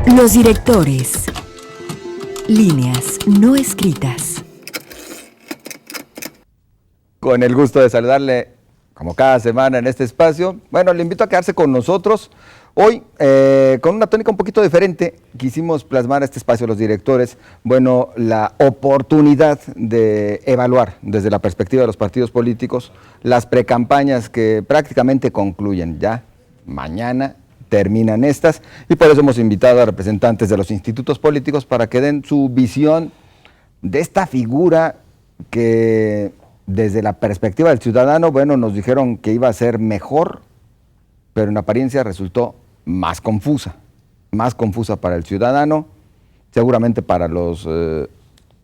Los directores. Líneas no escritas. Con el gusto de saludarle, como cada semana en este espacio. Bueno, le invito a quedarse con nosotros. Hoy, con una tónica un poquito diferente, quisimos plasmar este espacio los directores, bueno, la oportunidad de evaluar desde la perspectiva de los partidos políticos las precampañas que prácticamente concluyen ya. Mañana terminan estas y por eso hemos invitado a representantes de los institutos políticos para que den su visión de esta figura que desde la perspectiva del ciudadano, bueno, nos dijeron que iba a ser mejor, pero en apariencia resultó más confusa para el ciudadano, seguramente para los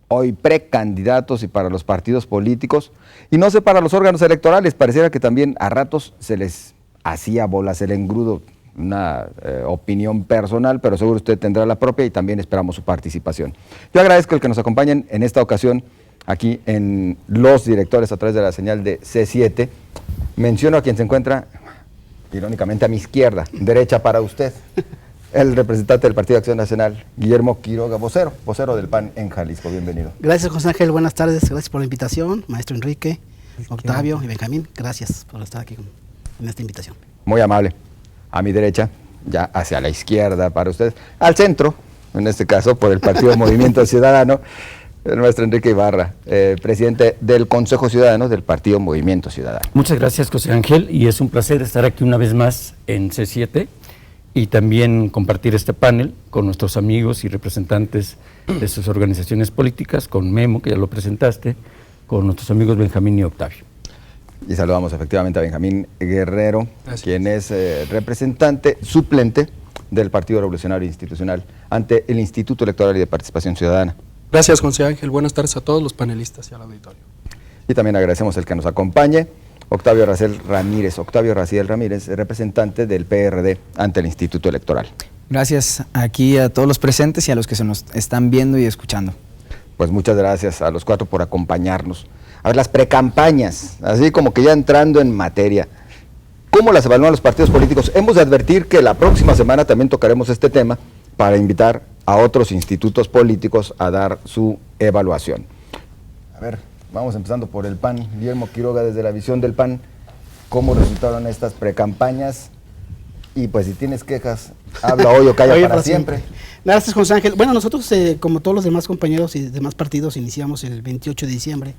hoy precandidatos y para los partidos políticos, y no sé para los órganos electorales, pareciera que también a ratos se les hacía bolas el engrudo, una opinión personal, pero seguro usted tendrá la propia y también esperamos su participación. Yo agradezco el que nos acompañen en esta ocasión aquí en Los Directores a través de la señal de C7. Menciono a quien se encuentra, irónicamente, a mi izquierda, derecha para usted, el representante del Partido de Acción Nacional, Guillermo Quiroga, vocero del PAN en Jalisco. Bienvenido. Gracias, José Ángel. Buenas tardes. Gracias por la invitación. Maestro Enrique, Octavio y Benjamín, gracias por estar aquí en esta invitación. Muy amable. A mi derecha, ya hacia la izquierda para usted, al centro, en este caso, por el Partido Movimiento Ciudadano, el maestro Enrique Ibarra, presidente del Consejo Ciudadano del Partido Movimiento Ciudadano. Muchas gracias, José Ángel, y es un placer estar aquí una vez más en C7 y también compartir este panel con nuestros amigos y representantes de sus organizaciones políticas, con Memo, que ya lo presentaste, con nuestros amigos Benjamín y Octavio. Y saludamos efectivamente a Benjamín Guerrero, quien es representante suplente del Partido Revolucionario Institucional ante el Instituto Electoral y de Participación Ciudadana. Gracias, José Ángel. Buenas tardes a todos los panelistas y al auditorio. Y también agradecemos el que nos acompañe, Octavio Raciel Ramírez, representante del PRD ante el Instituto Electoral. Gracias aquí a todos los presentes y a los que se nos están viendo y escuchando. Pues muchas gracias a los cuatro por acompañarnos. A ver, las precampañas, así como que ya entrando en materia, ¿cómo las evalúan los partidos políticos? Hemos de advertir que la próxima semana también tocaremos este tema para invitar a otros institutos políticos a dar su evaluación. A ver, vamos empezando por el PAN. Guillermo Quiroga, desde la visión del PAN, ¿cómo resultaron estas precampañas? Y pues si tienes quejas, habla hoy o calla para siempre. Gracias, José Ángel. Bueno, nosotros, como todos los demás compañeros y demás partidos, iniciamos el 28 de diciembre.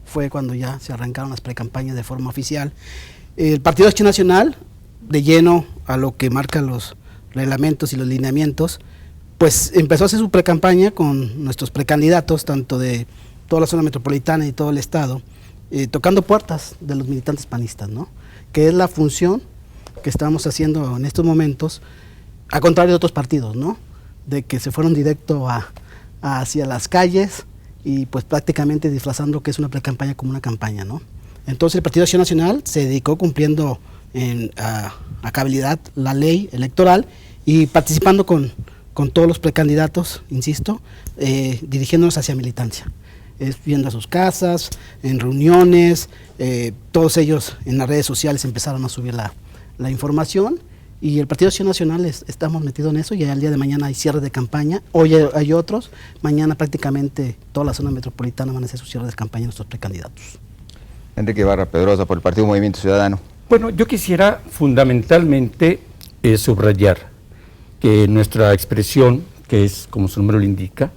Fue cuando ya se arrancaron las precampañas de forma oficial. El Partido de Acción Nacional, de lleno a lo que marcan los reglamentos y los lineamientos, pues empezó a hacer su precampaña con nuestros precandidatos, tanto de toda la zona metropolitana y todo el estado, tocando puertas de los militantes panistas, ¿no? Que es la función que estamos haciendo en estos momentos, a contrario de otros partidos, ¿no? De que se fueron directo hacia las calles y pues prácticamente disfrazando que es una precampaña como una campaña, ¿no? Entonces el Partido de Acción Nacional se dedicó cumpliendo a cabalidad la ley electoral y participando con todos los precandidatos, insisto, dirigiéndonos hacia militancia, viendo a sus casas, en reuniones, todos ellos en las redes sociales empezaron a subir la información y el Partido de Acción Nacional estamos metidos en eso y al día de mañana hay cierre de campaña, hoy hay otros, mañana prácticamente toda la zona metropolitana van a hacer sus cierres de campaña nuestros precandidatos. Enrique Ibarra Pedrosa, por el Partido Movimiento Ciudadano. Bueno, yo quisiera fundamentalmente subrayar que nuestra expresión, que es, como su nombre lo indica,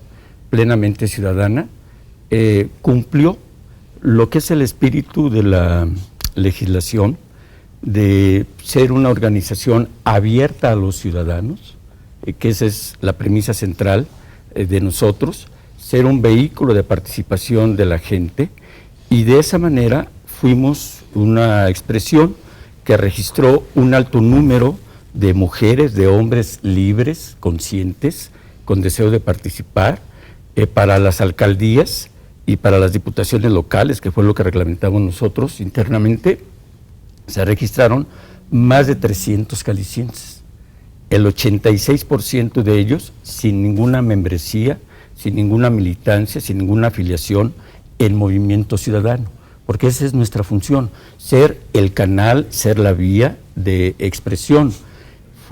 plenamente ciudadana, cumplió lo que es el espíritu de la legislación, de ser una organización abierta a los ciudadanos, que esa es la premisa central de nosotros, ser un vehículo de participación de la gente, y de esa manera fuimos una expresión que registró un alto número de mujeres, de hombres libres, conscientes, con deseo de participar para las alcaldías y para las diputaciones locales, que fue lo que reglamentamos nosotros internamente. Se registraron más de 300 jaliscienses, el 86% de ellos sin ninguna membresía, sin ninguna militancia, sin ninguna afiliación en Movimiento Ciudadano, porque esa es nuestra función, ser el canal, ser la vía de expresión.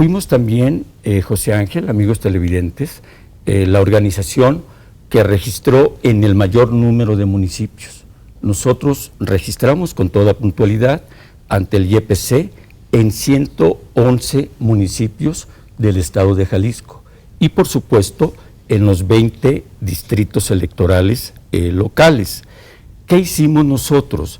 Fuimos también, José Ángel, amigos televidentes, la organización que registró en el mayor número de municipios. Nosotros registramos con toda puntualidad ante el YPC en 111 municipios del estado de Jalisco y por supuesto en los 20 distritos electorales locales. ¿Qué hicimos nosotros?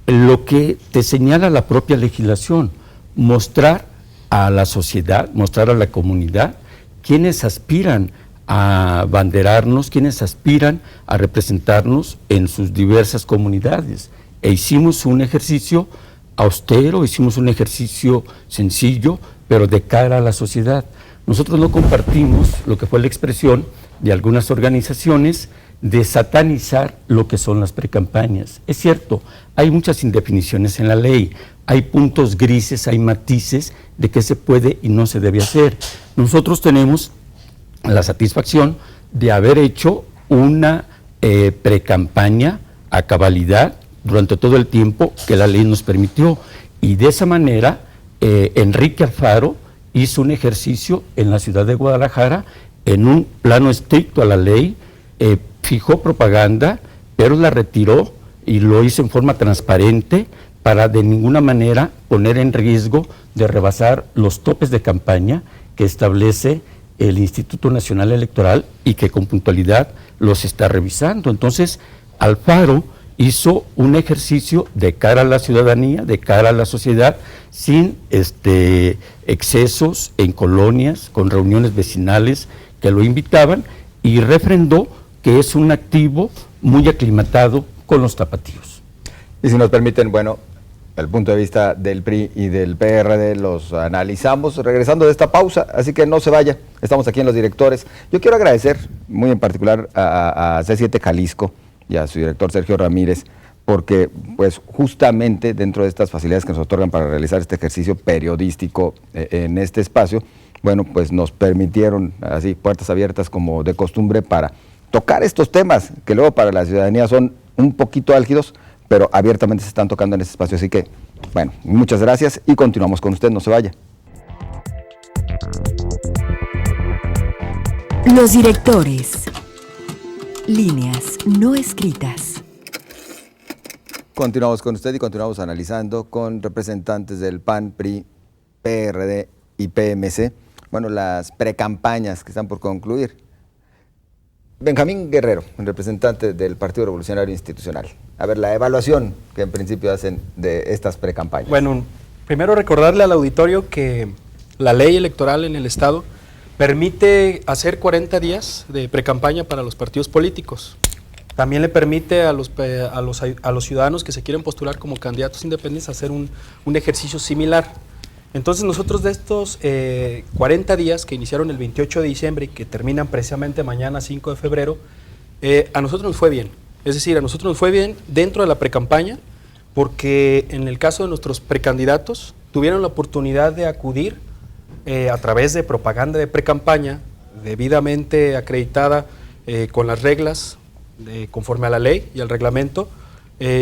Lo que te señala la propia legislación, mostrar a la sociedad, mostrar a la comunidad quienes aspiran a abanderarnos, quienes aspiran a representarnos en sus diversas comunidades. E hicimos un ejercicio austero, hicimos un ejercicio sencillo, pero de cara a la sociedad. Nosotros no compartimos lo que fue la expresión de algunas organizaciones de satanizar lo que son las precampañas. Es cierto, hay muchas indefiniciones en la ley, hay puntos grises, hay matices de qué se puede y no se debe hacer. Nosotros tenemos la satisfacción de haber hecho una precampaña a cabalidad durante todo el tiempo que la ley nos permitió, y de esa manera Enrique Alfaro hizo un ejercicio en la ciudad de Guadalajara en un plano estricto a la ley, fijó propaganda, pero la retiró y lo hizo en forma transparente para de ninguna manera poner en riesgo de rebasar los topes de campaña que establece el Instituto Nacional Electoral y que con puntualidad los está revisando. Entonces, Alfaro hizo un ejercicio de cara a la ciudadanía, de cara a la sociedad, sin excesos en colonias, con reuniones vecinales que lo invitaban, y refrendó que es un activo muy aclimatado con los tapatíos. Y si nos permiten, bueno, el punto de vista del PRI y del PRD los analizamos regresando de esta pausa, así que no se vaya, estamos aquí en Los Directores. Yo quiero agradecer muy en particular a C7 Jalisco y a su director Sergio Ramírez, porque pues justamente dentro de estas facilidades que nos otorgan para realizar este ejercicio periodístico en este espacio, bueno, pues nos permitieron así puertas abiertas como de costumbre para tocar estos temas que luego para la ciudadanía son un poquito álgidos, pero abiertamente se están tocando en este espacio. Así que, bueno, muchas gracias y continuamos con usted, no se vaya. Los Directores. Líneas no escritas. Continuamos con usted y continuamos analizando con representantes del PAN, PRI, PRD y PMC, bueno, las precampañas que están por concluir. Benjamín Guerrero, representante del Partido Revolucionario Institucional. A ver, la evaluación que en principio hacen de estas precampañas. Bueno, primero recordarle al auditorio que la ley electoral en el Estado permite hacer 40 días de precampaña para los partidos políticos. También le permite a los ciudadanos que se quieren postular como candidatos independientes hacer un ejercicio similar. Entonces nosotros de estos 40 días que iniciaron el 28 de diciembre y que terminan precisamente mañana 5 de febrero, a nosotros nos fue bien. Es decir, a nosotros nos fue bien dentro de la precampaña, porque en el caso de nuestros precandidatos tuvieron la oportunidad de acudir a través de propaganda de precampaña debidamente acreditada con las reglas conforme a la ley y al reglamento.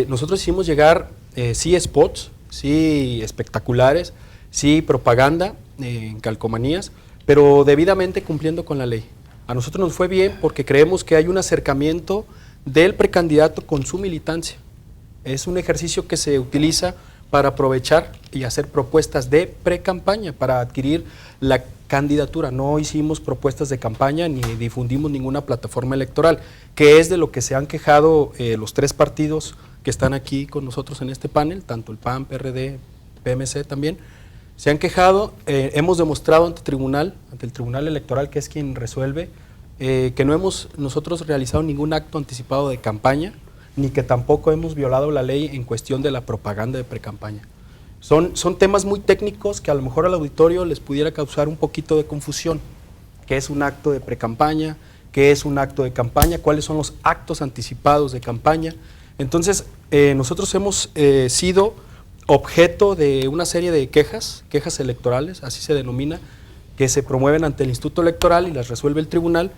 Nosotros hicimos llegar sí spots, sí espectaculares, sí propaganda en calcomanías, pero debidamente cumpliendo con la ley. A nosotros nos fue bien porque creemos que hay un acercamiento del precandidato con su militancia. Es un ejercicio que se utiliza para aprovechar y hacer propuestas de precampaña, para adquirir la candidatura. No hicimos propuestas de campaña ni difundimos ninguna plataforma electoral, que es de lo que se han quejado los tres partidos que están aquí con nosotros en este panel, tanto el PAN, PRD, PMC también. Se han quejado, hemos demostrado ante el Tribunal Electoral, que es quien resuelve, que no hemos nosotros realizado ningún acto anticipado de campaña, ni que tampoco hemos violado la ley en cuestión de la propaganda de precampaña. Son temas muy técnicos que a lo mejor al auditorio les pudiera causar un poquito de confusión. ¿Qué es un acto de precampaña? ¿Qué es un acto de campaña? ¿Cuáles son los actos anticipados de campaña? Entonces, nosotros hemos sido objeto de una serie de quejas electorales, así se denomina, que se promueven ante el Instituto Electoral y las resuelve el tribunal,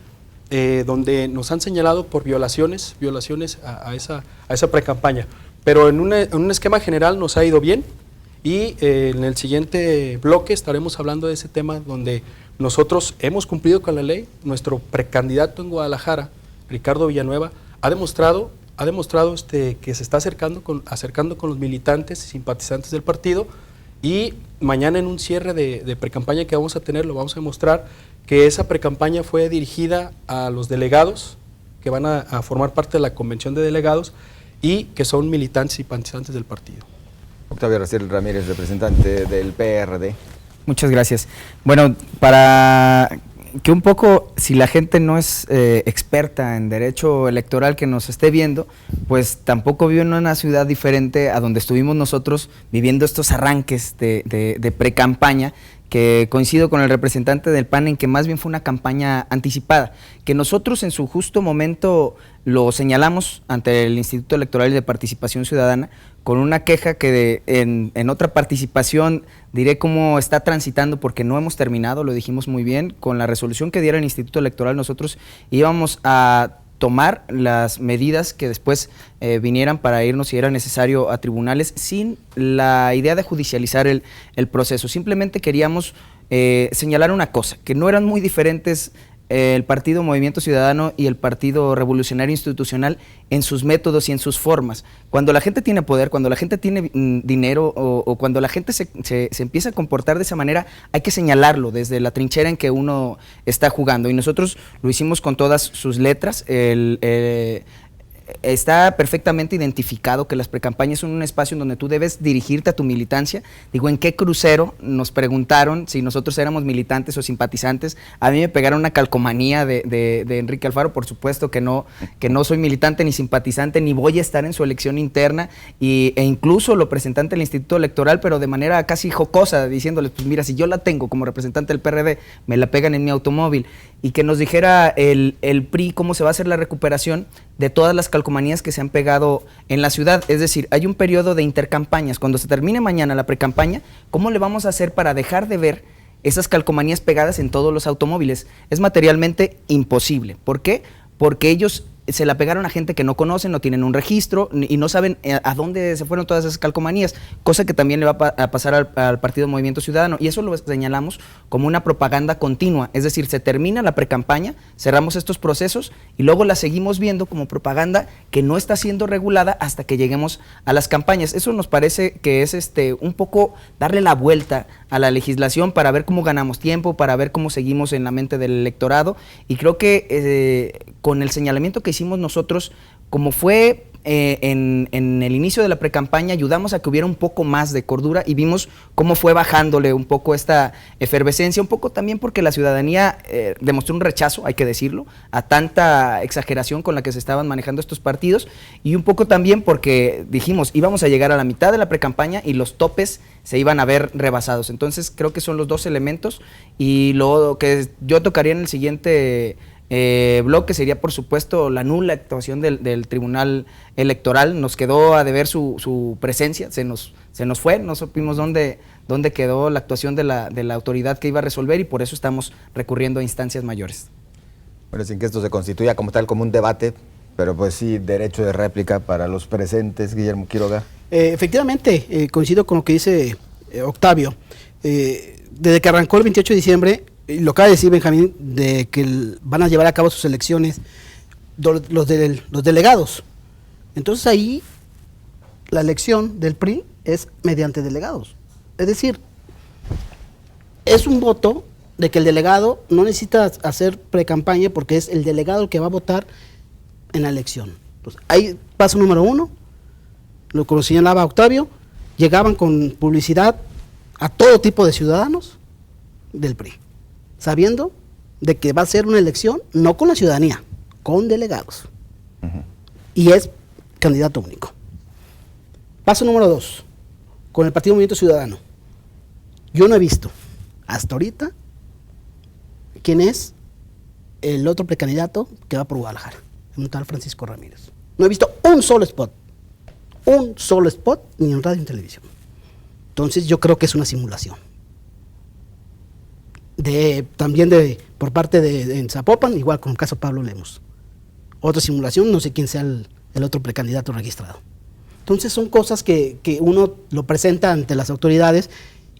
donde nos han señalado por violaciones a esa precampaña. Pero en un esquema general nos ha ido bien Y en el siguiente bloque estaremos hablando de ese tema donde nosotros hemos cumplido con la ley. Nuestro precandidato en Guadalajara, Ricardo Villanueva, ha demostrado que se está acercando con los militantes y simpatizantes del partido, y mañana en un cierre de precampaña que vamos a tener lo vamos a demostrar que esa precampaña fue dirigida a los delegados que van a formar parte de la convención de delegados y que son militantes y simpatizantes del partido. Octavio Raciel Ramírez, representante del PRD. Muchas gracias. Bueno, para que un poco, si la gente no es experta en derecho electoral que nos esté viendo, pues tampoco vive en una ciudad diferente a donde estuvimos nosotros viviendo estos arranques de pre-campaña, que coincido con el representante del PAN en que más bien fue una campaña anticipada, que nosotros en su justo momento lo señalamos ante el Instituto Electoral y de Participación Ciudadana con una queja que en otra participación diré cómo está transitando, porque no hemos terminado, lo dijimos muy bien, con la resolución que diera el Instituto Electoral nosotros íbamos a tomar las medidas que después vinieran para irnos, si era necesario, a tribunales, sin la idea de judicializar el proceso. Simplemente queríamos señalar una cosa, que no eran muy diferentes el Partido Movimiento Ciudadano y el Partido Revolucionario Institucional en sus métodos y en sus formas. Cuando la gente tiene poder, cuando la gente tiene dinero o cuando la gente se empieza a comportar de esa manera, hay que señalarlo desde la trinchera en que uno está jugando. Y nosotros lo hicimos con todas sus letras. Está perfectamente identificado que las precampañas son un espacio en donde tú debes dirigirte a tu militancia. Digo, ¿en qué crucero? Nos preguntaron si nosotros éramos militantes o simpatizantes. A mí me pegaron una calcomanía de Enrique Alfaro. Por supuesto que no soy militante ni simpatizante, ni voy a estar en su elección interna, e incluso lo presenté ante el Instituto Electoral, pero de manera casi jocosa, diciéndoles, pues mira, si yo la tengo como representante del PRD, me la pegan en mi automóvil. Y que nos dijera el PRI cómo se va a hacer la recuperación de todas las calcomanías que se han pegado en la ciudad. Es decir, hay un periodo de intercampañas. Cuando se termine mañana la precampaña, ¿cómo le vamos a hacer para dejar de ver esas calcomanías pegadas en todos los automóviles? Es materialmente imposible. ¿Por qué? Porque ellos se la pegaron a gente que no conocen, no tienen un registro y no saben a dónde se fueron todas esas calcomanías, cosa que también le va a pasar al Partido Movimiento Ciudadano, y eso lo señalamos como una propaganda continua. Es decir, se termina la precampaña, cerramos estos procesos y luego la seguimos viendo como propaganda que no está siendo regulada hasta que lleguemos a las campañas. Eso nos parece que es un poco darle la vuelta a la legislación para ver cómo ganamos tiempo, para ver cómo seguimos en la mente del electorado, y creo que con el señalamiento que hicimos nosotros, como fue en el inicio de la precampaña, ayudamos a que hubiera un poco más de cordura y vimos cómo fue bajándole un poco esta efervescencia, un poco también porque la ciudadanía demostró un rechazo, hay que decirlo, a tanta exageración con la que se estaban manejando estos partidos, y un poco también porque dijimos, íbamos a llegar a la mitad de la precampaña y los topes se iban a ver rebasados. Entonces creo que son los dos elementos, y lo que yo tocaría en el siguiente bloque sería, por supuesto, la nula actuación del Tribunal Electoral. Nos quedó a deber su presencia, se nos fue, no supimos dónde quedó la actuación de la autoridad que iba a resolver, y por eso estamos recurriendo a instancias mayores. Bueno, sin que esto se constituya como tal, como un debate, pero pues sí, derecho de réplica para los presentes. Guillermo Quiroga. Efectivamente, coincido con lo que dice Octavio. Desde que arrancó el 28 de diciembre, lo acaba de decir Benjamín, de que van a llevar a cabo sus elecciones los delegados. Entonces ahí la elección del PRI es mediante delegados. Es decir, es un voto de que el delegado no necesita hacer precampaña, porque es el delegado el que va a votar en la elección. Entonces, ahí paso número 1, lo que señalaba Octavio, llegaban con publicidad a todo tipo de ciudadanos del PRI, sabiendo de que va a ser una elección no con la ciudadanía, con delegados. Y es candidato único. Paso número 2, con el Partido Movimiento Ciudadano. Yo no he visto hasta ahorita quién es el otro precandidato que va por Guadalajara, un tal Francisco Ramírez. No he visto un solo spot, ni en radio ni en televisión. Entonces yo creo que es una simulación. También por parte en Zapopan, igual con el caso Pablo Lemos. Otra simulación, no sé quién sea el otro precandidato registrado. Entonces son cosas que uno lo presenta ante las autoridades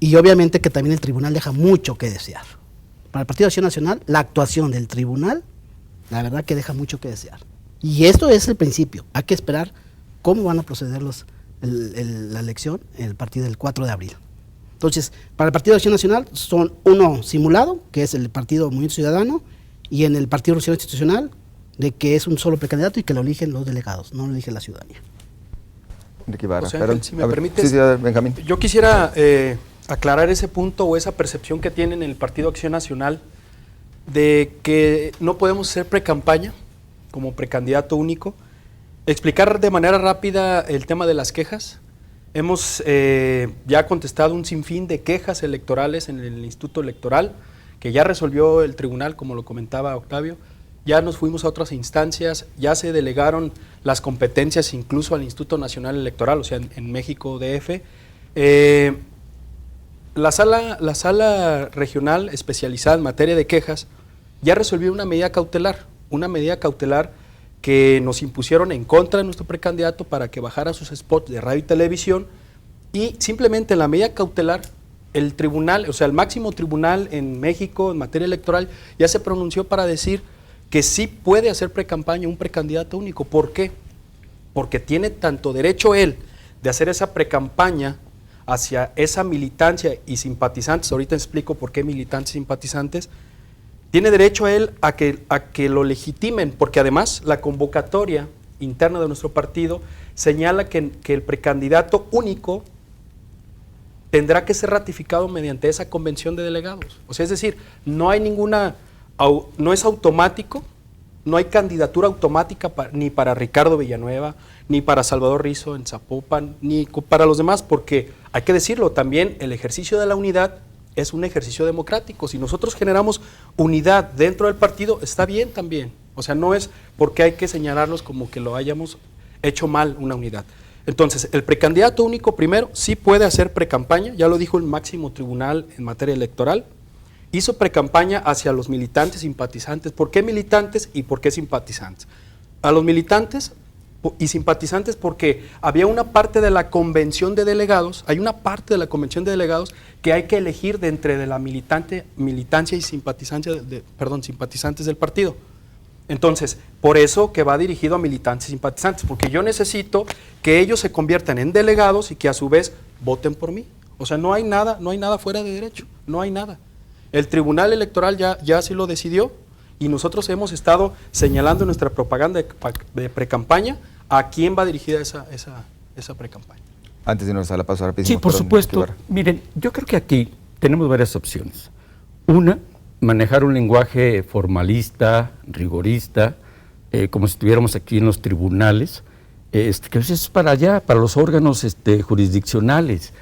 y obviamente que también el tribunal deja mucho que desear. Para el Partido Acción Nacional, la actuación del tribunal, la verdad que deja mucho que desear. Y esto es el principio. Hay que esperar cómo van a proceder la elección en el partido del 4 de abril. Entonces, para el Partido Acción Nacional son uno simulado, que es el Partido Movimiento Ciudadano, y en el Partido Revolucionario Institucional, de que es un solo precandidato y que lo eligen los delegados, no lo elige la ciudadanía. Enrique Ibarra, José Ángel, si me permites, sí, a ver, Benjamín. yo quisiera aclarar ese punto o esa percepción que tienen en el Partido Acción Nacional de que no podemos hacer precampaña como precandidato único. Explicar de manera rápida el tema de las quejas. Hemos ya contestado un sinfín de quejas electorales en el Instituto Electoral, que ya resolvió el tribunal, como lo comentaba Octavio. Ya nos fuimos a otras instancias, ya se delegaron las competencias incluso al Instituto Nacional Electoral, o sea, en México DF. La sala regional especializada en materia de quejas ya resolvió una medida cautelar que nos impusieron en contra de nuestro precandidato para que bajara sus spots de radio y televisión, y simplemente en la medida cautelar el tribunal, o sea, el máximo tribunal en México en materia electoral ya se pronunció para decir que sí puede hacer precampaña un precandidato único. ¿Por qué? Porque tiene tanto derecho él de hacer esa precampaña hacia esa militancia y simpatizantes, ahorita explico por qué militantes y simpatizantes, tiene derecho a él a que lo legitimen, porque además la convocatoria interna de nuestro partido señala que el precandidato único tendrá que ser ratificado mediante esa convención de delegados. O sea, es decir, no es automático, no hay candidatura automática ni para Ricardo Villanueva, ni para Salvador Rizo en Zapopan, ni para los demás, porque hay que decirlo, también el ejercicio de la unidad es un ejercicio democrático. Si nosotros generamos unidad dentro del partido, está bien también. O sea, no es porque hay que señalarlos como que lo hayamos hecho mal una unidad. Entonces, el precandidato único, primero, sí puede hacer precampaña, ya lo dijo el máximo tribunal en materia electoral, hizo precampaña hacia los militantes simpatizantes. ¿Por qué militantes y por qué simpatizantes? A los militantes y simpatizantes porque había una parte de la convención de delegados, hay una parte de la convención de delegados que hay que elegir de entre de la militancia y simpatizantes del partido. Entonces, por eso que va dirigido a militantes y simpatizantes, porque yo necesito que ellos se conviertan en delegados y que a su vez voten por mí. O sea, no hay nada fuera de derecho, no hay nada. El Tribunal Electoral ya sí lo decidió y nosotros hemos estado señalando en nuestra propaganda de precampaña a quién va dirigida esa precampaña. Antes de irnos a la pausa rapidísimo. Sí, por perdón, supuesto. Ibarra. Miren, yo creo que aquí tenemos varias opciones. Una, manejar un lenguaje formalista, rigorista, como si estuviéramos aquí en los tribunales, que es para allá, para los órganos jurisdiccionales.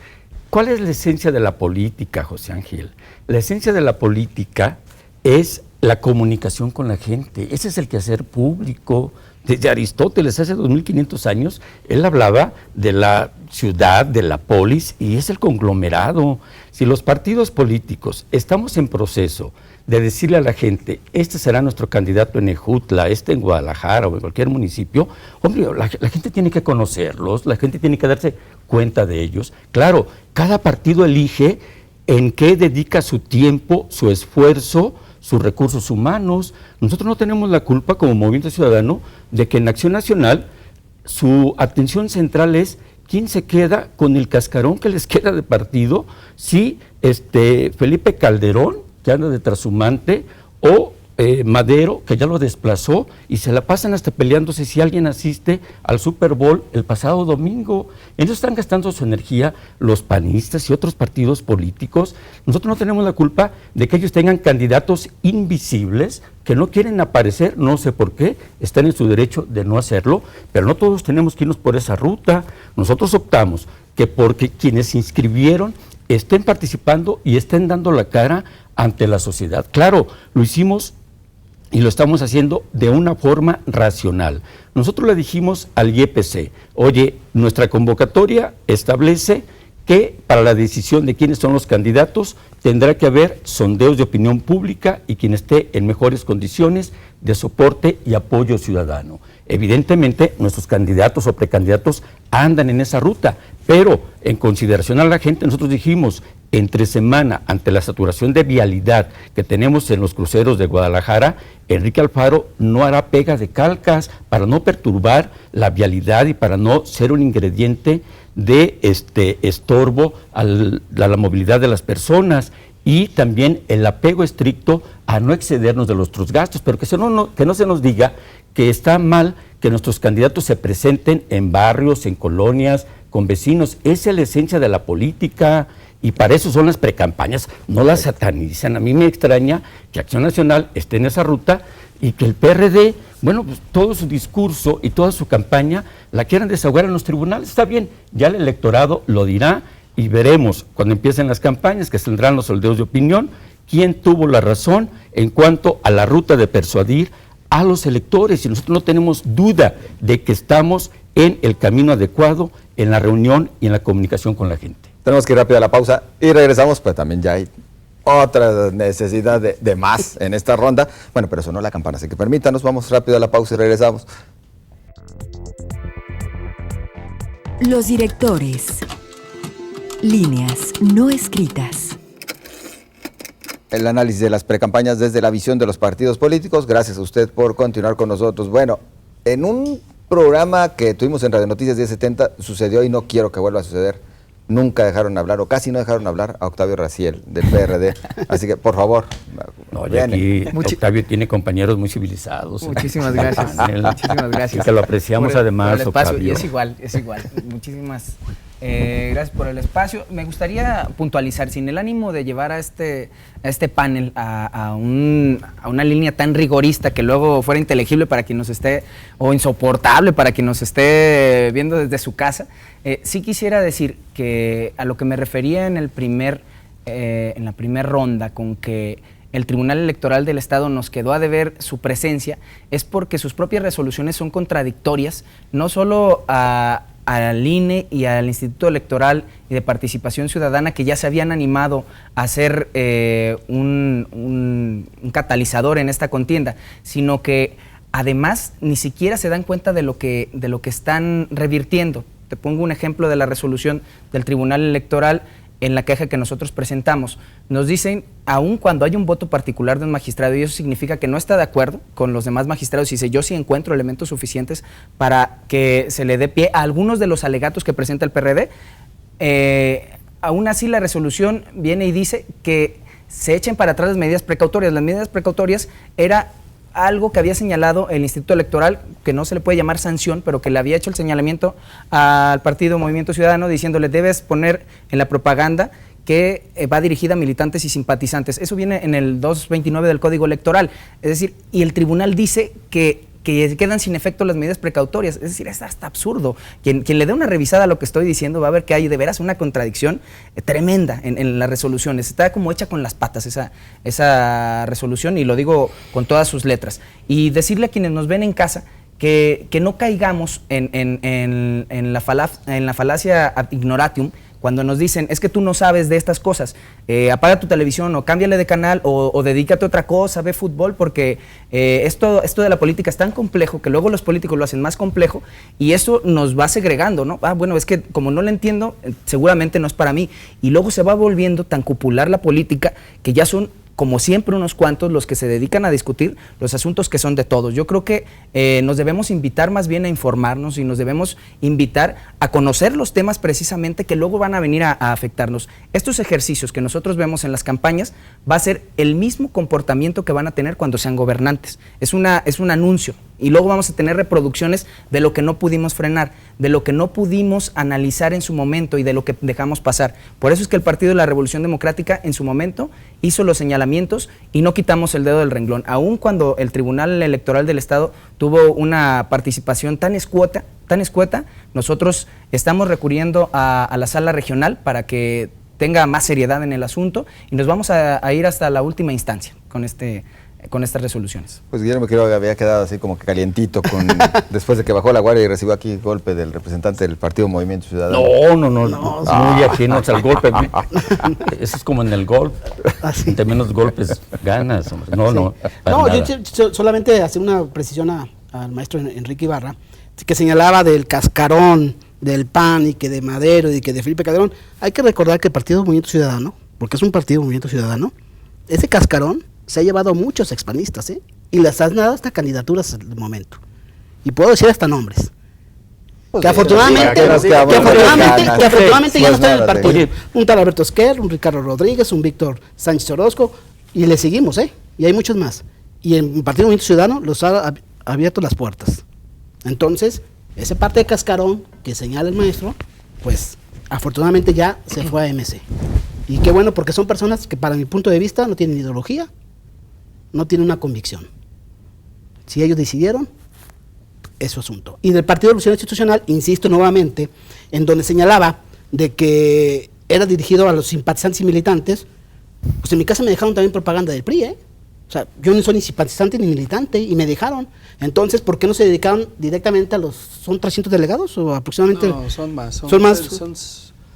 ¿Cuál es la esencia de la política, José Ángel? La esencia de la política es la comunicación con la gente. Ese es el quehacer público. Desde Aristóteles, hace 2500 años, él hablaba de la ciudad, de la polis, y es el conglomerado. Si los partidos políticos estamos en proceso de decirle a la gente, este será nuestro candidato en Ejutla, en Guadalajara o en cualquier municipio, hombre, la gente tiene que conocerlos, la gente tiene que darse cuenta de ellos. Claro, cada partido elige en qué dedica su tiempo, su esfuerzo, sus recursos humanos. Nosotros no tenemos la culpa como Movimiento Ciudadano de que en Acción Nacional su atención central es quién se queda con el cascarón que les queda de partido, si Felipe Calderón, que anda de trashumante, o Madero, que ya lo desplazó, y se la pasan hasta peleándose si alguien asiste al Super Bowl el pasado domingo. Ellos están gastando su energía, los panistas y otros partidos políticos. Nosotros no tenemos la culpa de que ellos tengan candidatos invisibles que no quieren aparecer, no sé por qué, están en su derecho de no hacerlo, pero no todos tenemos que irnos por esa ruta. Nosotros optamos que porque quienes se inscribieron estén participando y estén dando la cara ante la sociedad. Claro, lo hicimos y lo estamos haciendo de una forma racional. Nosotros le dijimos al IEPC, oye, nuestra convocatoria establece que para la decisión de quiénes son los candidatos tendrá que haber sondeos de opinión pública y quien esté en mejores condiciones de soporte y apoyo ciudadano. Evidentemente, nuestros candidatos o precandidatos andan en esa ruta, pero en consideración a la gente, nosotros dijimos, entre semana, ante la saturación de vialidad que tenemos en los cruceros de Guadalajara, Enrique Alfaro no hará pega de calcas para no perturbar la vialidad y para no ser un ingrediente de estorbo a la movilidad de las personas, y también el apego estricto a no excedernos de nuestros gastos, pero que no se nos diga que está mal que nuestros candidatos se presenten en barrios, en colonias, con vecinos. Esa es la esencia de la política y para eso son las precampañas, no las satanizan. A mí me extraña que Acción Nacional esté en esa ruta y que el PRD, bueno, pues todo su discurso y toda su campaña la quieran desahogar en los tribunales. Está bien, ya el electorado lo dirá y veremos cuando empiecen las campañas, que tendrán los sondeos de opinión, quién tuvo la razón en cuanto a la ruta de persuadir a los electores. Y nosotros no tenemos duda de que estamos en el camino adecuado, en la reunión y en la comunicación con la gente. Tenemos que ir rápido a la pausa y regresamos, pues también ya hay otra necesidad de más en esta ronda. Bueno, pero sonó la campana, así que permítanos, vamos rápido a la pausa y regresamos. Los directores. Líneas no escritas. El análisis de las precampañas desde la visión de los partidos políticos. Gracias a usted por continuar con nosotros. Bueno, en un programa que tuvimos en Radio Noticias 1070 sucedió y no quiero que vuelva a suceder. Nunca dejaron hablar, o casi no dejaron hablar a Octavio Raciel, del PRD. Así que, por favor. No, y aquí Octavio tiene compañeros muy civilizados. Muchísimas gracias. Muchísimas gracias. Que lo apreciamos además, por el espacio, Octavio. y es igual. Muchísimas gracias por el espacio. Me gustaría puntualizar, sin el ánimo de llevar a este panel a una línea tan rigorista que luego fuera inteligible para quien nos esté, o insoportable para quien nos esté viendo desde su casa. Sí quisiera decir que a lo que me refería en la primera ronda con que el Tribunal Electoral del Estado nos quedó a deber su presencia, es porque sus propias resoluciones son contradictorias, no solo al INE y al Instituto Electoral y de Participación Ciudadana, que ya se habían animado a ser un catalizador en esta contienda, sino que además ni siquiera se dan cuenta de lo que están revirtiendo. Te pongo un ejemplo de la resolución del Tribunal Electoral en la queja que nosotros presentamos. Nos dicen, aun cuando hay un voto particular de un magistrado, y eso significa que no está de acuerdo con los demás magistrados, y dice, yo sí encuentro elementos suficientes para que se le dé pie a algunos de los alegatos que presenta el PRD, aún así la resolución viene y dice que se echen para atrás las medidas precautorias. Las medidas precautorias era algo que había señalado el Instituto Electoral, que no se le puede llamar sanción, pero que le había hecho el señalamiento al partido Movimiento Ciudadano, diciéndole, debes poner en la propaganda que va dirigida a militantes y simpatizantes. Eso viene en el 229 del Código Electoral. Es decir, y el tribunal dice que quedan sin efecto las medidas precautorias. Es decir, es hasta absurdo. Quien le dé una revisada a lo que estoy diciendo va a ver que hay de veras una contradicción tremenda en las resoluciones. Está como hecha con las patas esa resolución, y lo digo con todas sus letras. Y decirle a quienes nos ven en casa que no caigamos en la falacia ad ignoratium, cuando nos dicen, es que tú no sabes de estas cosas, apaga tu televisión o cámbiale de canal o dedícate a otra cosa, ve fútbol, porque esto de la política es tan complejo que luego los políticos lo hacen más complejo y eso nos va segregando, ¿no? Bueno, es que como no lo entiendo, seguramente no es para mí. Y luego se va volviendo tan cupular la política que ya son, como siempre, unos cuantos los que se dedican a discutir los asuntos que son de todos. Yo creo que nos debemos invitar más bien a informarnos y nos debemos invitar a conocer los temas precisamente que luego van a venir a afectarnos. Estos ejercicios que nosotros vemos en las campañas va a ser el mismo comportamiento que van a tener cuando sean gobernantes. Es un anuncio y luego vamos a tener reproducciones de lo que no pudimos frenar, de lo que no pudimos analizar en su momento y de lo que dejamos pasar. Por eso es que el Partido de la Revolución Democrática en su momento hizo los señalamientos y no quitamos el dedo del renglón, aun cuando el Tribunal Electoral del Estado tuvo una participación tan escueta, nosotros estamos recurriendo a la sala regional para que tenga más seriedad en el asunto y nos vamos a ir hasta la última instancia con este con estas resoluciones. Pues Guillermo creo que había quedado así como que calientito después de que bajó la guardia y recibió aquí golpe del representante del partido Movimiento Ciudadano. No, muy ajenos al golpe. Eso es como en el golf. Entre menos golpes ganas, hombre. No, yo solamente hacer una precisión al maestro Enrique Ibarra, que señalaba del cascarón del PAN y que de Madero y que de Felipe Calderón. Hay que recordar que el Partido Movimiento Ciudadano, porque es un partido Movimiento Ciudadano, ese cascarón se ha llevado a muchos expanistas, y les han dado hasta candidaturas en el momento. Y puedo decir hasta nombres. Pues que afortunadamente ya no están en el partido. Un tal Alberto Esquer, un Ricardo Rodríguez, un Víctor Sánchez Orozco, y le seguimos, y hay muchos más. Y el Partido Movimiento Ciudadano los ha abierto las puertas. Entonces, esa parte de cascarón que señala el maestro, pues afortunadamente ya se fue a MC. Y qué bueno, porque son personas que para mi punto de vista no tienen ideología, no tienen una convicción. Si ellos decidieron, es su asunto. Y del Partido Revolucionario Institucional, insisto nuevamente, en donde señalaba de que era dirigido a los simpatizantes y militantes, pues en mi casa me dejaron también propaganda del PRI, O sea, yo no soy ni simpatizante ni militante y me dejaron. Entonces, ¿por qué no se dedicaron directamente a los... ¿Son 300 delegados o aproximadamente? No, son más. Son más. Son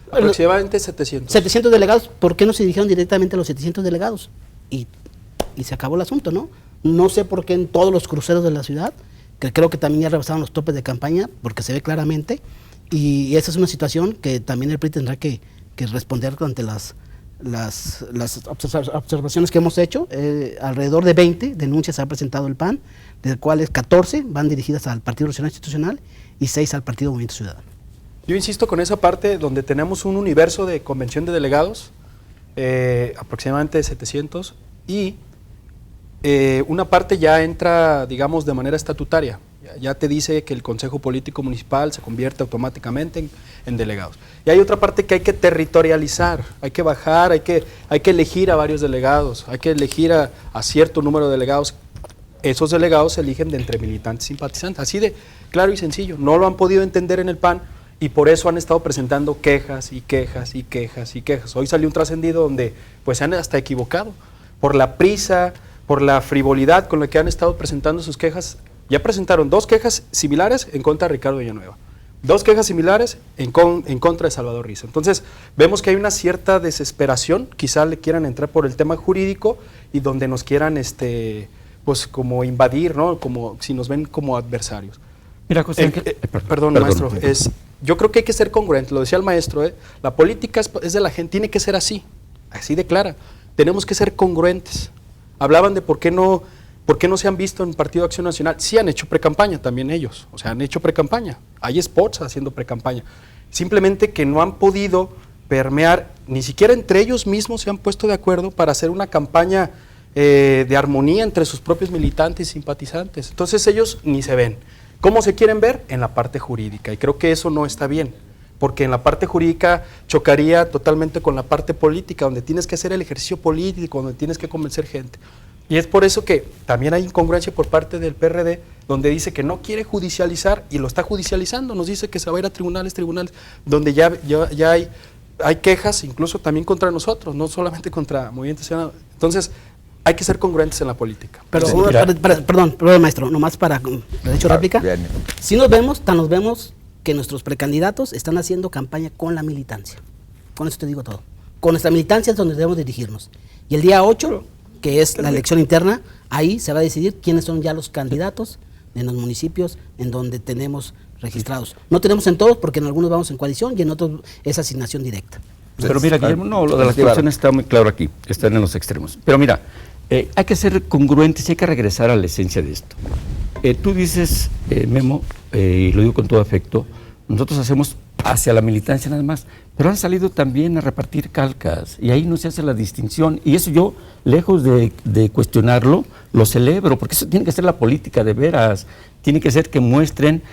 aproximadamente 700. 700 delegados, ¿por qué no se dirigieron directamente a los 700 delegados? Y se acabó el asunto, ¿no? No sé por qué en todos los cruceros de la ciudad, que creo que también ya rebasaron los topes de campaña, porque se ve claramente, y esa es una situación que también el PRI tendrá que responder ante las observaciones que hemos hecho. Alrededor de 20 denuncias ha presentado el PAN, de las cuales 14 van dirigidas al Partido Revolucionario Institucional y 6 al Partido Movimiento Ciudadano. Yo insisto con esa parte donde tenemos un universo de convención de delegados, aproximadamente 700, y una parte ya entra, digamos, de manera estatutaria. Ya te dice que el Consejo Político Municipal se convierte automáticamente en delegados. Y hay otra parte que hay que territorializar, hay que bajar, hay que elegir a varios delegados, hay que elegir a cierto número de delegados. Esos delegados se eligen de entre militantes y simpatizantes, así de claro y sencillo. No lo han podido entender en el PAN y por eso han estado presentando quejas y quejas y quejas y quejas. Hoy salió un trascendido donde pues se han hasta equivocado por la prisa, por la frivolidad con la que han estado presentando sus quejas. Ya presentaron 2 quejas similares en contra de Ricardo Villanueva, 2 quejas similares en contra de Salvador Rizo. Entonces, vemos que hay una cierta desesperación, quizá le quieran entrar por el tema jurídico y donde nos quieran, pues como invadir, ¿no? Como si nos ven como adversarios. Mira, José perdón, maestro, yo creo que hay que ser congruente, lo decía el maestro, la política es de la gente, tiene que ser así de clara, tenemos que ser congruentes. Hablaban de por qué no se han visto en Partido Acción Nacional. Sí han hecho precampaña también ellos, o sea, han hecho precampaña. Hay spots haciendo precampaña. Simplemente que no han podido permear, ni siquiera entre ellos mismos se han puesto de acuerdo para hacer una campaña de armonía entre sus propios militantes y simpatizantes. Entonces ellos ni se ven. ¿Cómo se quieren ver? En la parte jurídica. Y creo que eso no está bien, porque en la parte jurídica chocaría totalmente con la parte política, donde tienes que hacer el ejercicio político, donde tienes que convencer gente. Y es por eso que también hay incongruencia por parte del PRD, donde dice que no quiere judicializar y lo está judicializando, nos dice que se va a ir a tribunales, donde ya hay quejas incluso también contra nosotros, no solamente contra Movimiento Ciudadano. Entonces, hay que ser congruentes en la política. Pero, perdón, maestro, nomás para derecho réplica. Si nos vemos que nuestros precandidatos están haciendo campaña con la militancia. Con eso te digo todo. Con nuestra militancia es donde debemos dirigirnos. Y el día 8, que es la elección interna, ahí se va a decidir quiénes son ya los candidatos en los municipios en donde tenemos registrados. No tenemos en todos porque en algunos vamos en coalición y en otros es asignación directa. Pero mira, Guillermo, no, lo de las coaliciones está muy claro aquí, están en los extremos. Pero mira, hay que ser congruentes y hay que regresar a la esencia de esto. Tú dices, Memo, y lo digo con todo afecto, nosotros hacemos hacia la militancia nada más, pero han salido también a repartir calcas y ahí no se hace la distinción y eso yo, lejos de cuestionarlo, lo celebro, porque eso tiene que ser la política de veras, tiene que ser que muestren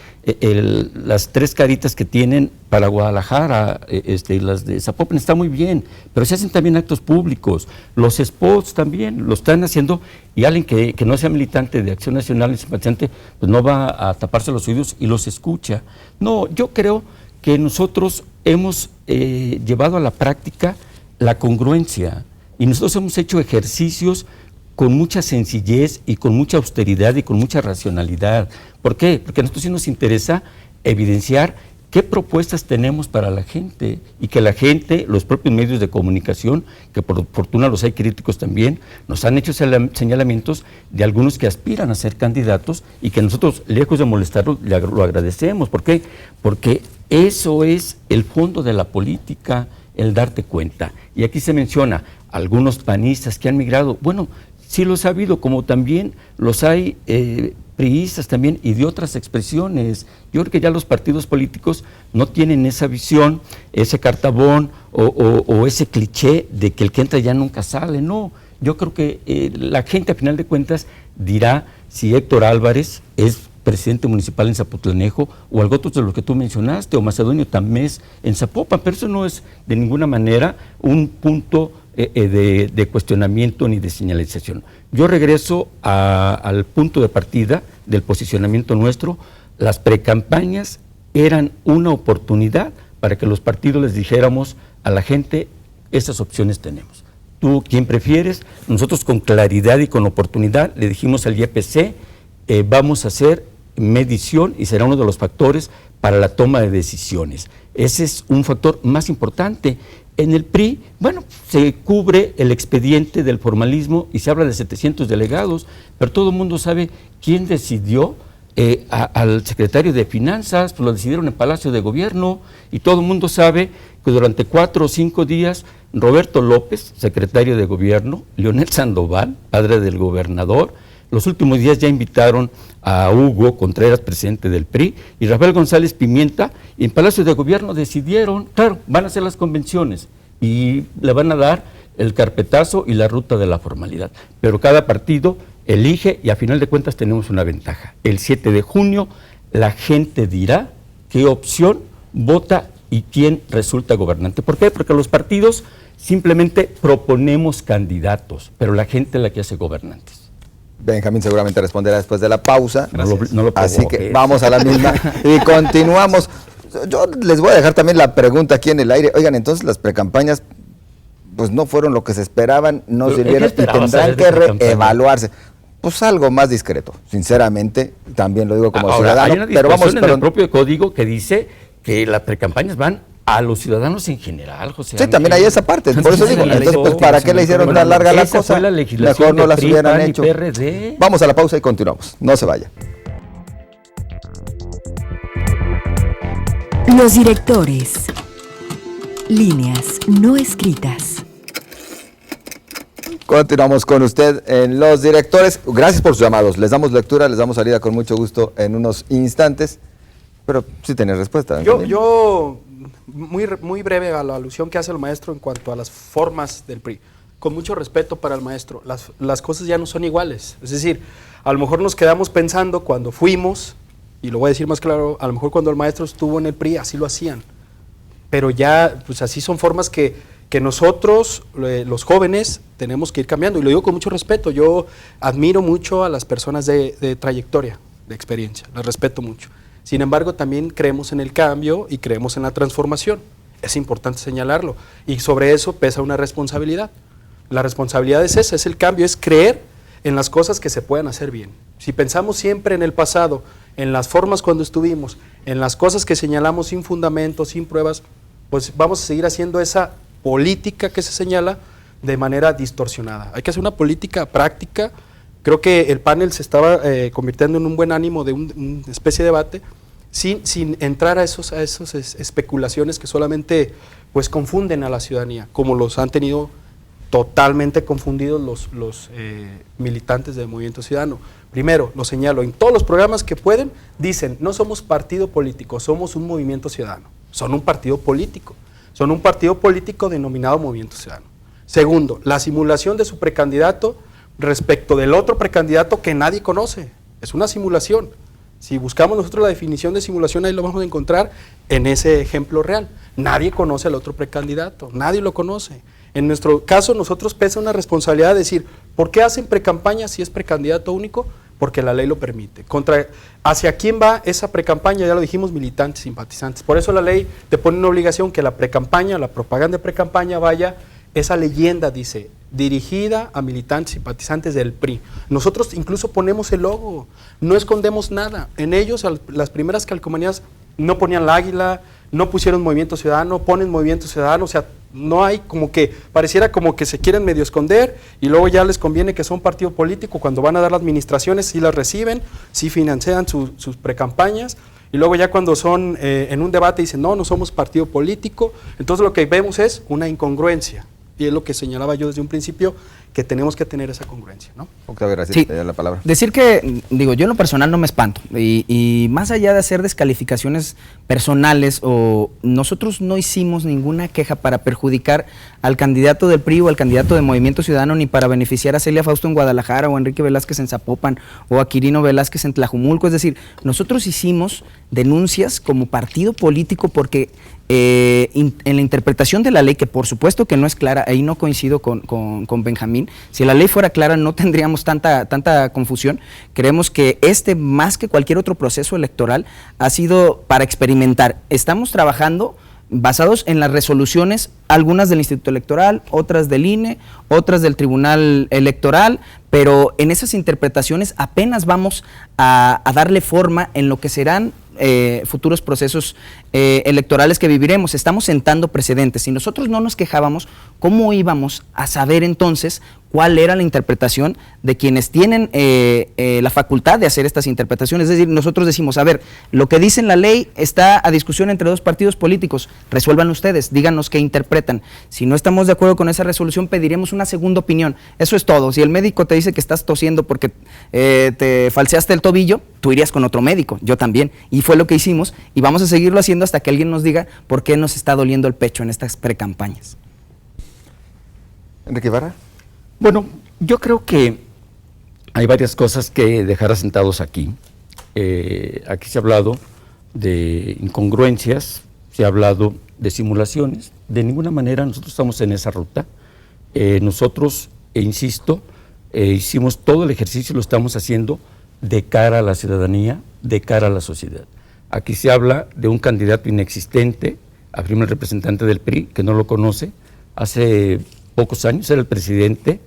las 3 caritas que tienen para Guadalajara, y las de Zapopan, está muy bien, pero se hacen también actos públicos, los spots también lo están haciendo y alguien que no sea militante de Acción Nacional ni simpatizante, pues no va a taparse los oídos y los escucha. No, yo creo que nosotros hemos llevado a la práctica la congruencia y nosotros hemos hecho ejercicios con mucha sencillez y con mucha austeridad y con mucha racionalidad. ¿Por qué? Porque a nosotros sí nos interesa evidenciar qué propuestas tenemos para la gente y que la gente, los propios medios de comunicación, que por fortuna los hay críticos también, nos han hecho señalamientos de algunos que aspiran a ser candidatos y que nosotros, lejos de molestarlos, lo agradecemos. ¿Por qué? Porque eso es el fondo de la política, el darte cuenta. Y aquí se menciona algunos panistas que han migrado. Bueno, sí los ha habido, como también los hay priistas también y de otras expresiones. Yo creo que ya los partidos políticos no tienen esa visión, ese cartabón o ese cliché de que el que entra ya nunca sale. No, yo creo que la gente a final de cuentas dirá si Héctor Álvarez es presidente municipal en Zapotlanejo o algo otro de los que tú mencionaste, o Macedonio Tamés en Zapopan, pero eso no es de ninguna manera un punto de cuestionamiento ni de señalización. Yo regreso al punto de partida del posicionamiento nuestro. Las precampañas eran una oportunidad para que los partidos les dijéramos a la gente, esas opciones tenemos. ¿Tú quién prefieres? Nosotros con claridad y con oportunidad le dijimos al IEPC, vamos a hacer medición y será uno de los factores para la toma de decisiones. Ese es un factor más importante. En el PRI, bueno, se cubre el expediente del formalismo y se habla de 700 delegados, pero todo el mundo sabe quién decidió al secretario de Finanzas, pues lo decidieron en Palacio de Gobierno, y todo el mundo sabe que durante 4 o 5 días Roberto López, secretario de Gobierno, Leonel Sandoval, padre del gobernador, los últimos días ya invitaron a Hugo Contreras, presidente del PRI, y Rafael González Pimienta, y en Palacio de Gobierno decidieron, claro, van a hacer las convenciones y le van a dar el carpetazo y la ruta de la formalidad. Pero cada partido elige y a final de cuentas tenemos una ventaja. El 7 de junio la gente dirá qué opción vota y quién resulta gobernante. ¿Por qué? Porque los partidos simplemente proponemos candidatos, pero la gente es la que hace gobernantes. Benjamín seguramente responderá después de la pausa. No lo así que provoques. vamos a la misma y continuamos. Yo les voy a dejar también la pregunta aquí en el aire. Oigan, entonces las precampañas pues no fueron lo que se esperaban, no ¿Pero sirvieron qué y esperabas tendrán saber de que precampaña? reevaluarse. Pues algo más discreto, sinceramente, también lo digo como Ahora, ciudadano. hay una Pero vamos, disposición en el propio código que dice que las precampañas van a los ciudadanos en general, José. sí, también hay esa parte, por eso Entonces, digo, la ley entonces pues código, ¿para qué le hicieron bueno, tan larga la esa cosa? fue la legislación Mejor no de las PRI, hubieran PAN y hecho. PRD. Vamos a la pausa y continuamos, no se vaya. Los directores. Líneas no escritas. Continuamos con usted en Los Directores. Gracias por sus llamados. Les damos lectura, les damos salida con mucho gusto en unos instantes. Pero sí tenés respuesta. Yo muy breve a la alusión que hace el maestro en cuanto a las formas del PRI. Con mucho respeto para el maestro, las cosas ya no son iguales. Es decir, a lo mejor nos quedamos pensando cuando fuimos, y lo voy a decir más claro, a lo mejor cuando el maestro estuvo en el PRI así lo hacían. Pero ya, pues así son formas que nosotros, los jóvenes, tenemos que ir cambiando. Y lo digo con mucho respeto. Yo admiro mucho a las personas de trayectoria, de experiencia. Las respeto mucho. Sin embargo, también creemos en el cambio y creemos en la transformación. Es importante señalarlo. Y sobre eso pesa una responsabilidad. La responsabilidad es esa, es el cambio, es creer en las cosas que se puedan hacer bien. Si pensamos siempre en el pasado, en las formas cuando estuvimos, en las cosas que señalamos sin fundamentos, sin pruebas, pues vamos a seguir haciendo esa política que se señala de manera distorsionada. Hay que hacer una política práctica. Creo que el panel se estaba convirtiendo en un buen ánimo de una especie de debate, sin entrar a esas especulaciones que solamente pues confunden a la ciudadanía, como los han tenido totalmente confundidos los militantes del Movimiento Ciudadano. Primero, lo señalo, en todos los programas que pueden, dicen, no somos partido político, somos un movimiento ciudadano. Son un partido político. Son un partido político denominado Movimiento Ciudadano. Segundo, la simulación de su precandidato respecto del otro precandidato que nadie conoce. Es una simulación. Si buscamos nosotros la definición de simulación, ahí lo vamos a encontrar en ese ejemplo real. Nadie conoce al otro precandidato, nadie lo conoce. En nuestro caso, nosotros pesa una responsabilidad de decir, ¿por qué hacen precampaña si es precandidato único? Porque la ley lo permite. ¿Hacia quién va esa precampaña? Ya lo dijimos, militantes, simpatizantes. Por eso la ley te pone una obligación que la precampaña, la propaganda de precampaña vaya esa leyenda dice, dirigida a militantes y simpatizantes del PRI. Nosotros incluso ponemos el logo, no escondemos nada. En ellos, las primeras calcomanías no ponían la águila, no pusieron Movimiento Ciudadano, ponen Movimiento Ciudadano, o sea, no hay como que, pareciera como que se quieren medio esconder y luego ya les conviene que son partido político, cuando van a dar las administraciones sí las reciben, sí financian sus precampañas, y luego ya cuando son en un debate dicen, no somos partido político. Entonces lo que vemos es una incongruencia, y es lo que señalaba yo desde un principio, que tenemos que tener esa congruencia, ¿no? Octavio, gracias, Sí. te doy la palabra. Decir que, digo, yo en lo personal no me espanto, y más allá de hacer descalificaciones personales, nosotros no hicimos ninguna queja para perjudicar al candidato del PRI o al candidato de Movimiento Ciudadano, ni para beneficiar a Celia Fausto en Guadalajara, o a Enrique Velázquez en Zapopan, o a Quirino Velázquez en Tlajumulco. Es decir, nosotros hicimos denuncias como partido político porque en la interpretación de la ley, que por supuesto que no es clara, ahí no coincido con Benjamín, si la ley fuera clara no tendríamos tanta confusión. Creemos que más que cualquier otro proceso electoral, ha sido para experimentar. Estamos trabajando basados en las resoluciones, algunas del Instituto Electoral, otras del INE, otras del Tribunal Electoral, pero en esas interpretaciones apenas vamos a darle forma en lo que serán futuros procesos electorales que viviremos. Estamos sentando precedentes. Si nosotros no nos quejábamos, ¿cómo íbamos a saber entonces cuál era la interpretación de quienes tienen la facultad de hacer estas interpretaciones? Es decir, nosotros decimos, a ver, lo que dice en la ley está a discusión entre dos partidos políticos, resuelvan ustedes, díganos qué interpretan. Si no estamos de acuerdo con esa resolución, pediremos una segunda opinión. Eso es todo. Si el médico te dice que estás tosiendo porque te falseaste el tobillo, tú irías con otro médico, yo también. Y fue lo que hicimos, y vamos a seguirlo haciendo hasta que alguien nos diga por qué nos está doliendo el pecho en estas precampañas. Enrique Ibarra. Bueno, yo creo que hay varias cosas que dejar asentados aquí. Aquí se ha hablado de incongruencias, se ha hablado de simulaciones. De ninguna manera nosotros estamos en esa ruta. Nosotros, insisto, hicimos todo el ejercicio, lo estamos haciendo de cara a la ciudadanía, de cara a la sociedad. Aquí se habla de un candidato inexistente, afirma el representante del PRI, que no lo conoce. Hace pocos años era el presidente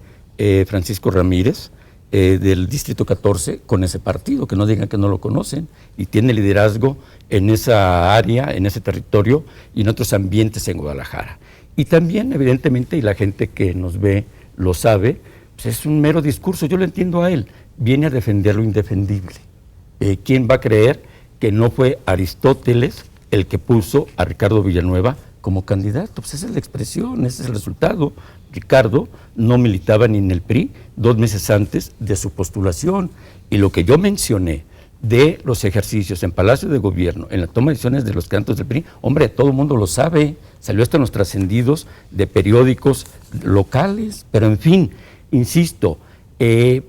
Francisco Ramírez del Distrito 14 con ese partido, que no digan que no lo conocen, y tiene liderazgo en esa área, en ese territorio y en otros ambientes en Guadalajara. Y también, evidentemente, y la gente que nos ve lo sabe, pues es un mero discurso, yo lo entiendo a él, viene a defender lo indefendible. ¿Quién va a creer que no fue Aristóteles el que puso a Ricardo Villanueva como candidato? Pues esa es la expresión, ese es el resultado. Ricardo no militaba ni en el PRI 2 meses antes de su postulación, y lo que yo mencioné de los ejercicios en Palacio de Gobierno, en la toma de decisiones de los candidatos del PRI, hombre, todo el mundo lo sabe, salió hasta en los trascendidos de periódicos locales, pero en fin, insisto,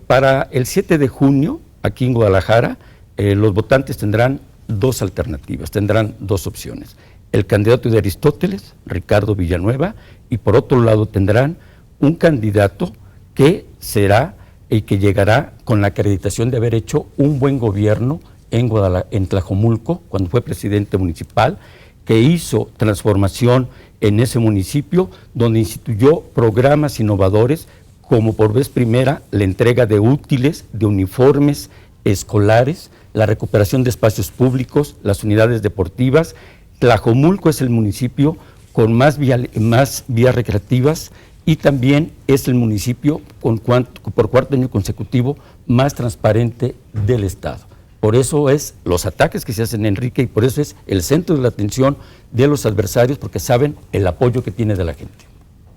para el 7 de junio, aquí en Guadalajara, los votantes tendrán 2 alternativas, tendrán 2 opciones. El candidato de Aristóteles, Ricardo Villanueva, y por otro lado tendrán un candidato que será el que llegará con la acreditación de haber hecho un buen gobierno en Tlajomulco, cuando fue presidente municipal, que hizo transformación en ese municipio, donde instituyó programas innovadores, como por vez primera la entrega de útiles, de uniformes escolares, la recuperación de espacios públicos, las unidades deportivas. Tlajomulco es el municipio con más vías recreativas, y también es el municipio por 4º año consecutivo más transparente del Estado. Por eso es los ataques que se hacen, Enrique, y por eso es el centro de la atención de los adversarios, porque saben el apoyo que tiene de la gente.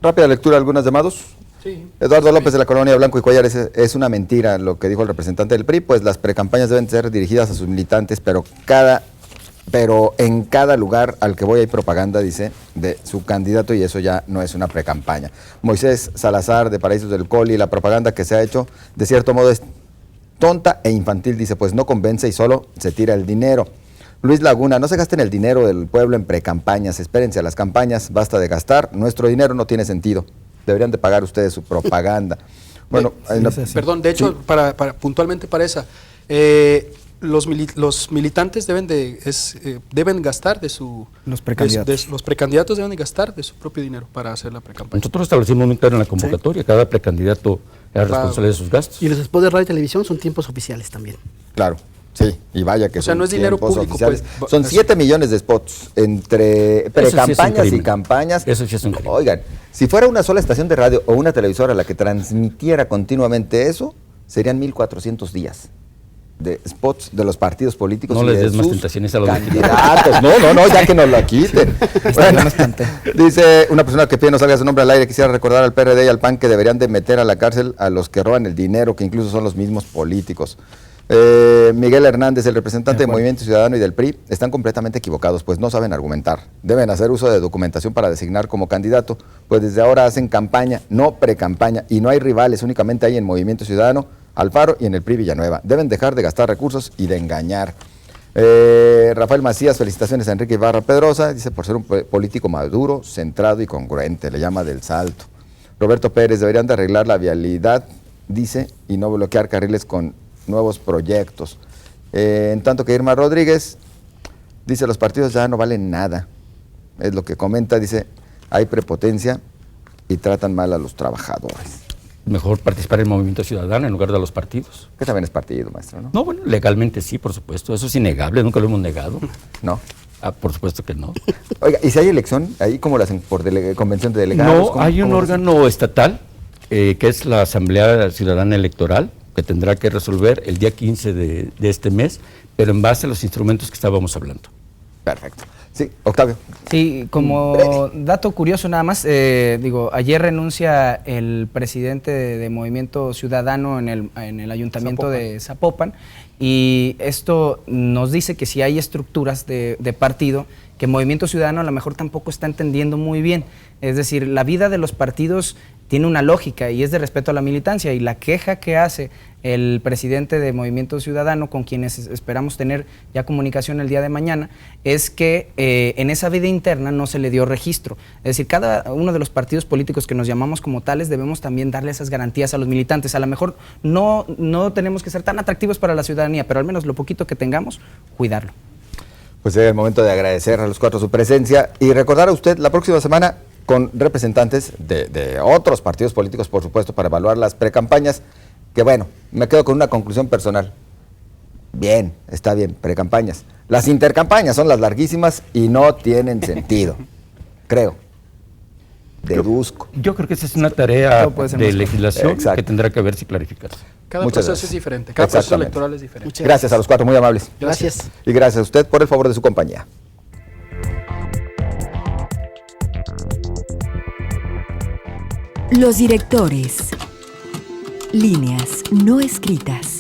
Rápida lectura, algunos llamados. Sí. Eduardo López de la Colonia Blanco y Cuellar, es una mentira lo que dijo el representante del PRI, pues las precampañas deben ser dirigidas a sus militantes, pero en cada lugar al que voy hay propaganda, dice, de su candidato, y eso ya no es una precampaña. Moisés Salazar de Paraísos del Coli, la propaganda que se ha hecho de cierto modo es tonta e infantil, dice, pues no convence y solo se tira el dinero. Luis Laguna, no se gasten el dinero del pueblo en precampañas, espérense a las campañas, basta de gastar, nuestro dinero no tiene sentido, deberían de pagar ustedes su propaganda. Bueno, Sí, perdón, de hecho, sí. para puntualmente para esa, los militantes deben gastar de su... Los precandidatos. Los precandidatos deben de gastar de su propio dinero para hacer la precampaña. Nosotros establecimos muy claro en la convocatoria, cada precandidato era responsable de sus gastos. Y los spots de radio y televisión son tiempos oficiales también. Claro, sí, y vaya que O sea, son no es dinero tiempos público, oficiales. pues. Son 7 millones de spots entre Eso sí es un precampañas y crimen. campañas. Eso sí es un crimen. Oigan, si fuera una sola estación de radio o una televisora la que transmitiera continuamente eso, serían 1,400 días de spots de los partidos políticos. No y les de des más sus tentaciones a los candidatos. No, ya que nos la quiten. Bueno, dice una persona que pide no salga su nombre al aire, quisiera recordar al PRD y al PAN que deberían de meter a la cárcel a los que roban el dinero, que incluso son los mismos políticos. Miguel Hernández, el representante del Movimiento Ciudadano y del PRI, están completamente equivocados, pues no saben argumentar. Deben hacer uso de documentación para designar como candidato, pues desde ahora hacen campaña, no precampaña, y no hay rivales, únicamente hay en Movimiento Ciudadano, Alfaro y en el PRI Villanueva. Deben dejar de gastar recursos y de engañar. Rafael Macías, felicitaciones a Enrique Ibarra Pedrosa, dice por ser un político maduro, centrado y congruente, le llama del Salto. Roberto Pérez, deberían de arreglar la vialidad, dice, y no bloquear carriles con nuevos proyectos. En tanto que Irma Rodríguez dice, los partidos ya no valen nada. Es lo que comenta, dice, hay prepotencia y tratan mal a los trabajadores. Mejor participar en el Movimiento Ciudadano en lugar de los partidos. Que también es partido, maestro, ¿no? No, bueno, legalmente sí, por supuesto. Eso es innegable, nunca lo hemos negado. No. Por supuesto que no. Oiga, ¿y si hay elección? ¿Ahí cómo lo hacen? ¿Por convención de delegados? No, ¿Cómo- hay un cómo lo hacen? órgano estatal, que es la Asamblea Ciudadana Electoral, que tendrá que resolver el día 15 de este mes, pero en base a los instrumentos que estábamos hablando. Perfecto. Sí, Octavio. Sí, como dato curioso nada más, ayer renuncia el presidente de Movimiento Ciudadano en el ayuntamiento de Zapopan, y esto nos dice que si hay estructuras de partido que Movimiento Ciudadano a lo mejor tampoco está entendiendo muy bien. Es decir, la vida de los partidos tiene una lógica y es de respeto a la militancia, y la queja que hace el presidente de Movimiento Ciudadano, con quienes esperamos tener ya comunicación el día de mañana, es que en esa vida interna no se le dio registro. Es decir, cada uno de los partidos políticos que nos llamamos como tales debemos también darle esas garantías a los militantes. A lo mejor no tenemos que ser tan atractivos para la ciudadanía, pero al menos lo poquito que tengamos, cuidarlo. Pues es el momento de agradecer a los cuatro su presencia y recordar a usted la próxima semana con representantes de otros partidos políticos, por supuesto, para evaluar las precampañas, que bueno, me quedo con una conclusión personal. Bien, está bien, precampañas. Las intercampañas son las larguísimas y no tienen sentido, creo. Deduzco. Yo creo que esa es una tarea Todo puede ser de más legislación Exacto. que tendrá que verse y clarificarse. Cada Muchas proceso gracias. es diferente, cada proceso Exactamente. electoral es diferente. Muchas Gracias a los cuatro, muy amables. Gracias. Y gracias a usted por el favor de su compañía. Los directores. Líneas no escritas.